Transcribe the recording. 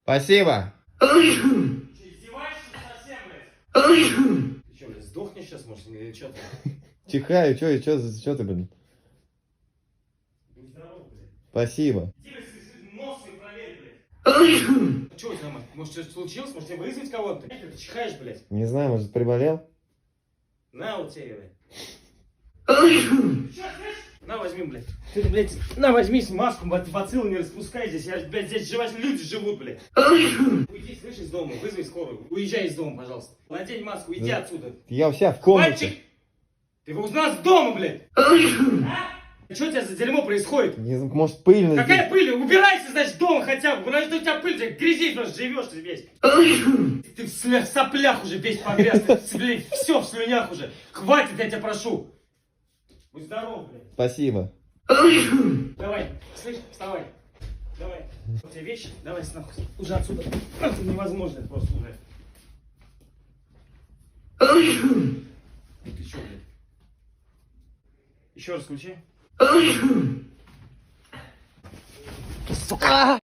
Спасибо. Издеваешься совсем, блядь? Ты что, блядь, сдохнешь сейчас, может, или что ты? Чихаю, чё ты, блин? Будь здоров, блядь. Спасибо. Иди, нос свой проверь, блядь. Чё у тебя, может, что-то случилось? Может, тебе вызвать кого-то? Ты чихаешь, блядь? Не знаю, может, приболел? На, вот тебе, блядь. Чё, слышь? На, возьми, блядь. Ты, блядь, на, возьми маску, бациллы не распускай здесь. Я, блядь, здесь люди живут, блядь. Уйди, слышь, из дома, вызови скорую. Уезжай из дома, пожалуйста. Надень маску, иди отсюда. Я у себя в комнате. Мальчик! Ты у нас дома, блядь! А? Что у тебя за дерьмо происходит? Не знаю, может, пыльно Какая здесь. пыль? Убирайся, значит, дома хотя бы. Потому что у тебя пыль, ты грязи, просто живешь ты весь. Ты в соплях уже весь погряз. Ты, все в слюнях уже. Хватит, я тебя прошу. Будь здоров, блядь. Спасибо. Давай, слышь, вставай. Давай. У тебя вещи? Давай, нахуй. Уже отсюда. Нахуй невозможно это просто уже. Ты что, блядь? Еще раз включи. Сука!